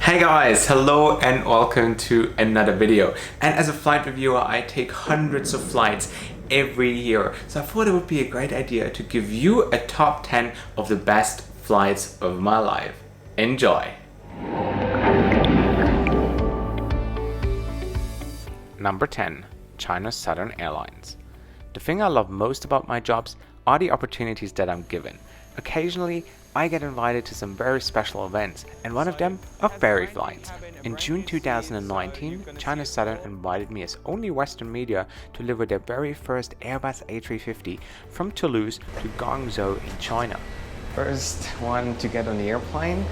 Hey guys, hello and welcome to another video. And as a flight reviewer, I take hundreds of flights every year. So I thought it would be a great idea to give you a top 10 of the best flights of my life. Enjoy! Number 10. China Southern Airlines. The thing I love most about my jobs are the opportunities that I'm given. Occasionally, I get invited to some very special events, and one of them are ferry flights. In June 2019, China Southern invited me as only Western media to deliver their very first Airbus A350 from Toulouse to Guangzhou in China. First one to get on the airplane,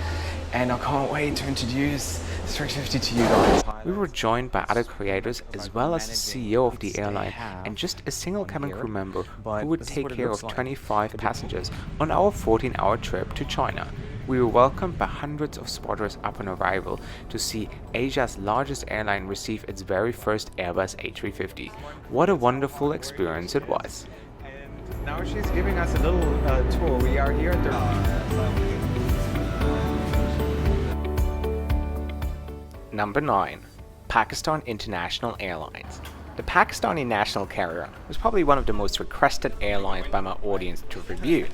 and I can't wait to introduce this 350 to you guys. We were joined by other creators as well as the CEO of the airline and just a single cabin crew member who would take care of 25 passengers on our 14-hour trip to China. We were welcomed by hundreds of spotters upon arrival to see Asia's largest airline receive its very first Airbus A350. What a wonderful experience it was. And now she's giving us a little tour. We are here at the... Number 9. Pakistan International Airlines. The Pakistani national carrier was probably one of the most requested airlines by my audience to review.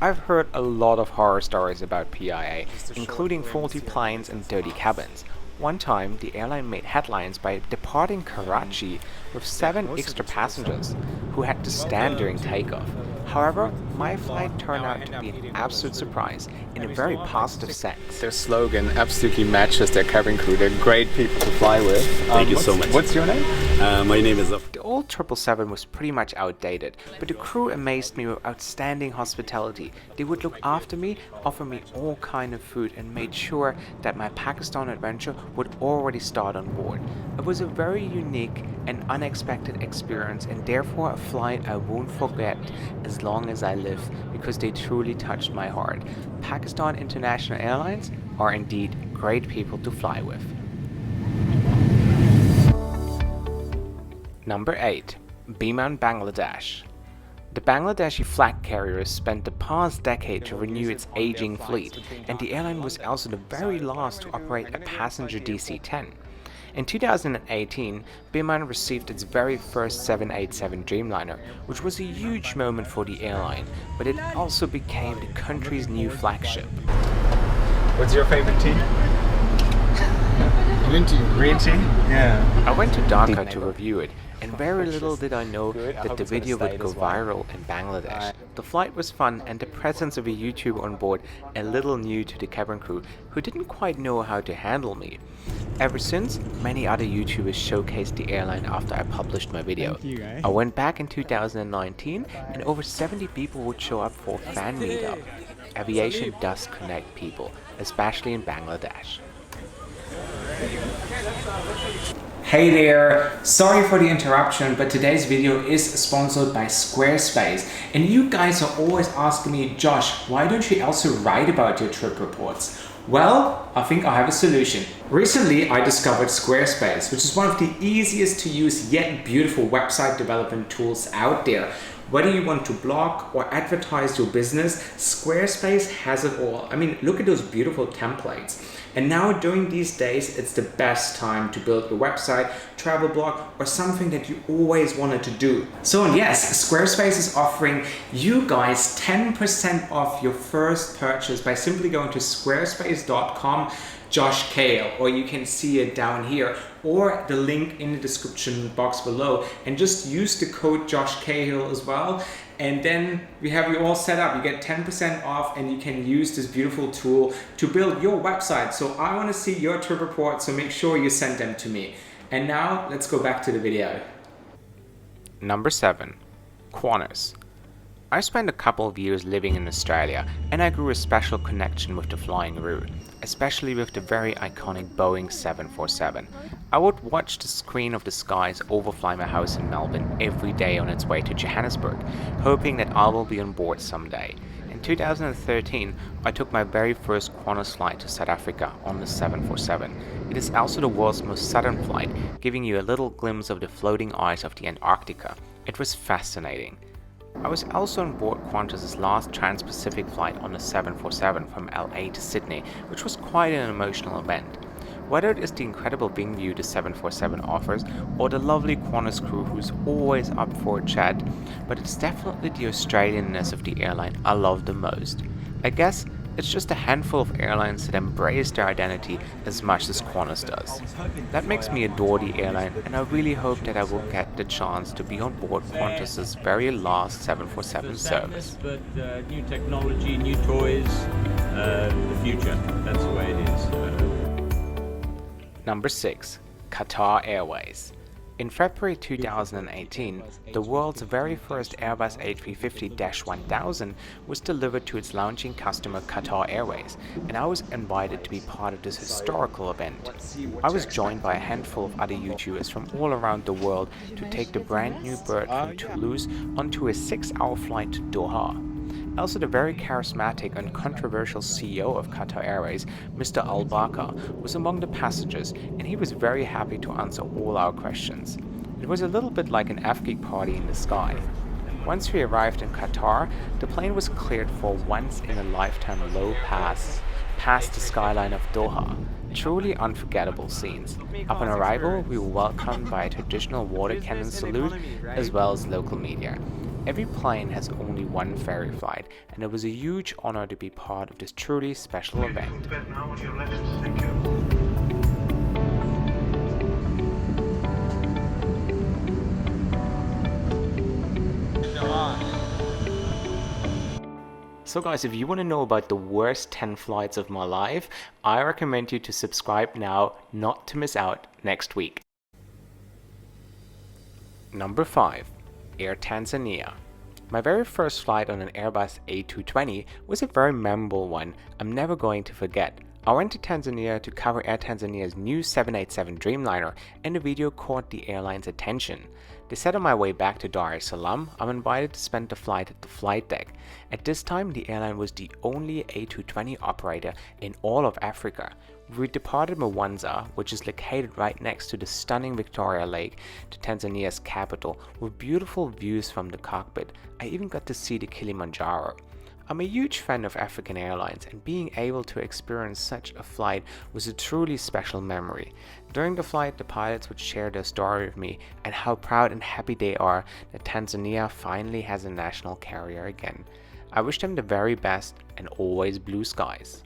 I've heard a lot of horror stories about PIA, including faulty planes and dirty cabins. One time, the airline made headlines by departing Karachi with 7 extra passengers who had to stand during takeoff. However, my flight turned out to be an absolute surprise in a very positive sense. Their slogan absolutely matches their cabin crew. They're great people to fly with. Thank you so much. What's your name? My name is... The old 777 was pretty much outdated, but the crew amazed me with outstanding hospitality. They would look after me, offer me all kind of food, and made sure that my Pakistan adventure would already start on board. It was a very unique and unexpected experience, and therefore a flight I won't forget as long as I live, because they truly touched my heart. Pakistan International Airlines are indeed great people to fly with. Number 8. Biman Bangladesh. The Bangladeshi flag carrier spent the past decade to renew its aging fleet, and the airline was also the very last to operate a passenger DC-10. In 2018, Biman received its very first 787 Dreamliner, which was a huge moment for the airline, but it also became the country's new flagship. What's your favorite tea? Green tea. Green tea? Yeah. I went to Dhaka to review it, and very little did I know that the video would go viral in Bangladesh. The flight was fun, and the presence of a YouTuber on board a little new to the cabin crew who didn't quite know how to handle me. Ever since, many other YouTubers showcased the airline after I published my video. I went back in 2019 and over 70 people would show up for a fan meetup. Aviation does connect people, especially in Bangladesh. Hey there, sorry for the interruption, but today's video is sponsored by Squarespace, and you guys are always asking me, Josh, why don't you also write about your trip reports? Well, I think I have a solution. Recently, I discovered Squarespace, which is one of the easiest to use yet beautiful website development tools out there. Whether you want to blog or advertise your business, Squarespace has it all. I mean, look at those beautiful templates. And now during these days, it's the best time to build a website, travel blog, or something that you always wanted to do. So yes, Squarespace is offering you guys 10% off your first purchase by simply going to squarespace.com Josh Cahill, or you can see it down here, or the link in the description box below, and just use the code Josh Cahill as well, and then we have you all set up. You get 10% off, and you can use this beautiful tool to build your website. So I want to see your trip report, so make sure you send them to me. And now let's go back to the video. Number 7. Qantas. I spent a couple of years living in Australia, and I grew a special connection with the flying route, especially with the very iconic Boeing 747. I would watch the screen of the skies overfly my house in Melbourne every day on its way to Johannesburg, hoping that I will be on board someday. In 2013, I took my very first Qantas flight to South Africa on the 747. It is also the world's most southern flight, giving you a little glimpse of the floating ice of the Antarctica. It was fascinating. I was also on board Qantas' last Trans-Pacific flight on the 747 from LA to Sydney, which was quite an emotional event. Whether it is the incredible wing view the 747 offers, or the lovely Qantas crew who's always up for a chat, but it's definitely the Australianness of the airline I love the most. I guess it's just a handful of airlines that embrace their identity as much as Qantas does. That makes me adore the airline, and I really hope that I will get the chance to be on board Qantas's very last 747 service. But new technology, new toys, the future. That's the way it is. Number 6. Qatar Airways. In February 2018, the world's very first Airbus A350-1000 was delivered to its launching customer Qatar Airways, and I was invited to be part of this historical event. I was joined by a handful of other YouTubers from all around the world to take the brand new bird from Toulouse onto a 6-hour flight to Doha. Also, the very charismatic and controversial CEO of Qatar Airways, Mr. Al-Bakr, was among the passengers, and he was very happy to answer all our questions. It was a little bit like an Afghan party in the sky. Once we arrived in Qatar, the plane was cleared for once-in-a-lifetime low pass past the skyline of Doha. Truly unforgettable scenes. Upon arrival, we were welcomed by a traditional water cannon salute, as well as local media. Every plane has only one ferry flight, and it was a huge honor to be part of this truly special event. So guys, if you want to know about the worst 10 flights of my life, I recommend you to subscribe now, not to miss out next week. Number 5. Air Tanzania. My very first flight on an Airbus A220 was a very memorable one I'm never going to forget. I went to Tanzania to cover Air Tanzania's new 787 Dreamliner, and the video caught the airline's attention. They said on my way back to Dar es Salaam, I'm invited to spend the flight at the flight deck. At this time, the airline was the only A220 operator in all of Africa. We departed Mwanza, which is located right next to the stunning Victoria Lake, to Tanzania's capital, with beautiful views from the cockpit. I even got to see the Kilimanjaro. I'm a huge fan of African airlines, and being able to experience such a flight was a truly special memory. During the flight, the pilots would share their story with me and how proud and happy they are that Tanzania finally has a national carrier again. I wish them the very best and always blue skies.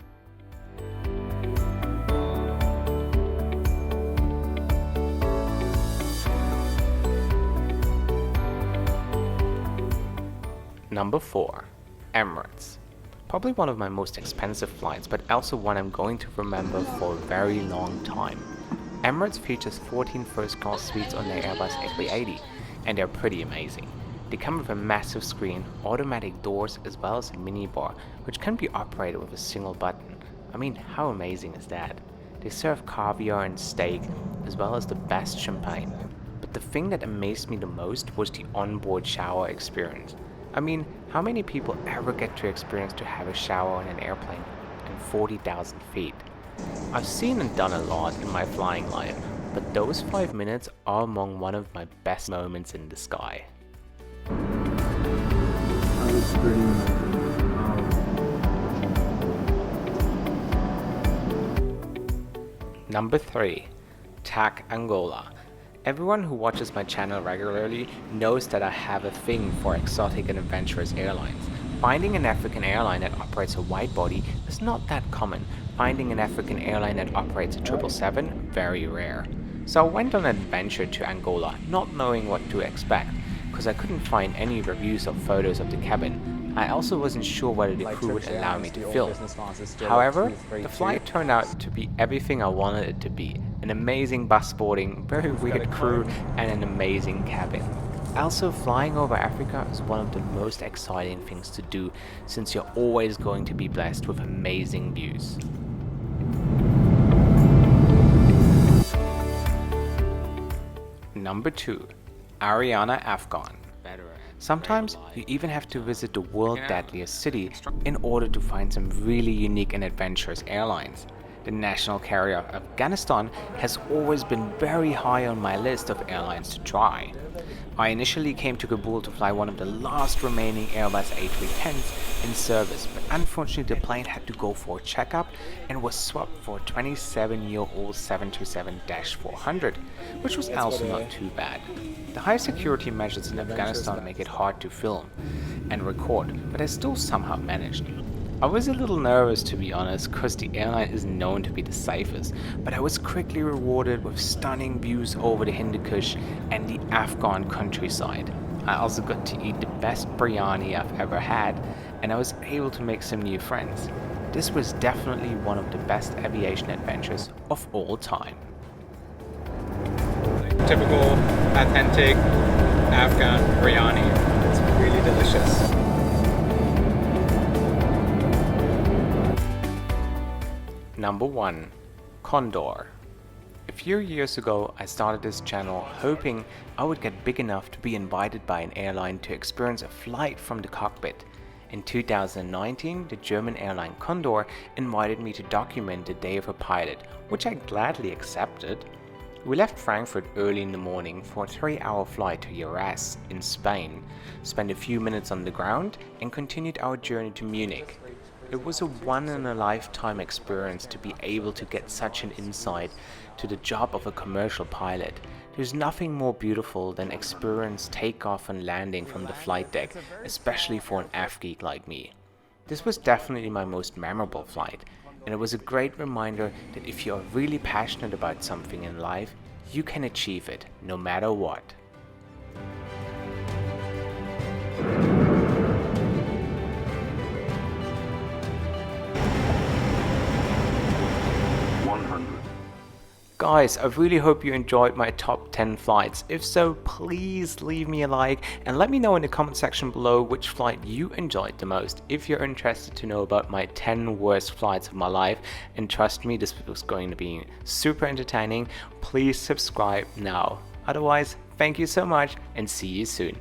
Number 4. Emirates. Probably one of my most expensive flights, but also one I'm going to remember for a very long time. Emirates features 14 first-class suites on their Airbus A380, and they're pretty amazing. They come with a massive screen, automatic doors, as well as a minibar, which can be operated with a single button. I mean, how amazing is that? They serve caviar and steak, as well as the best champagne. But the thing that amazed me the most was the onboard shower experience. I mean, how many people ever get to experience to have a shower on an airplane in 40,000 feet? I've seen and done a lot in my flying life, but those 5 minutes are among one of my best moments in the sky. Number 3. TAC Angola. Everyone who watches my channel regularly knows that I have a thing for exotic and adventurous airlines. Finding an African airline that operates a wide body is not that common. Finding an African airline that operates a 777, very rare. So I went on an adventure to Angola, not knowing what to expect, because I couldn't find any reviews or photos of the cabin. I also wasn't sure whether the crew would allow me to film. However, the flight turned out to be everything I wanted it to be. An amazing bus boarding, very weird crew, and an amazing cabin. Also, flying over Africa is one of the most exciting things to do, since you're always going to be blessed with amazing views. Number 2. Ariana Afghan. Sometimes you even have to visit the world's deadliest city in order to find some really unique and adventurous airlines. The national carrier of Afghanistan has always been very high on my list of airlines to try. I initially came to Kabul to fly one of the last remaining Airbus A310s in service, but unfortunately the plane had to go for a checkup and was swapped for a 27-year-old 737-400, which was also not too bad. The high security measures in Afghanistan make it hard to film and record, but I still somehow managed. I was a little nervous, to be honest, because the airline is known to be the safest, but I was quickly rewarded with stunning views over the Hindu Kush and the Afghan countryside. I also got to eat the best biryani I've ever had, and I was able to make some new friends. This was definitely one of the best aviation adventures of all time. Typical, authentic Afghan biryani. It's really delicious. Number 1. Condor. A few years ago, I started this channel hoping I would get big enough to be invited by an airline to experience a flight from the cockpit. In 2019, the German airline Condor invited me to document the day of a pilot, which I gladly accepted. We left Frankfurt early in the morning for a 3-hour flight to Jerez in Spain, spent a few minutes on the ground, and continued our journey to Munich. It was a one-in-a-lifetime experience to be able to get such an insight to the job of a commercial pilot. There's nothing more beautiful than experience takeoff and landing from the flight deck, especially for an F-geek like me. This was definitely my most memorable flight, and it was a great reminder that if you are really passionate about something in life, you can achieve it, no matter what. Guys, I really hope you enjoyed my top 10 flights. If so, please leave me a like and let me know in the comment section below which flight you enjoyed the most. If you're interested to know about my 10 worst flights of my life, and trust me, this was going to be super entertaining, please subscribe now. Otherwise, thank you so much and see you soon.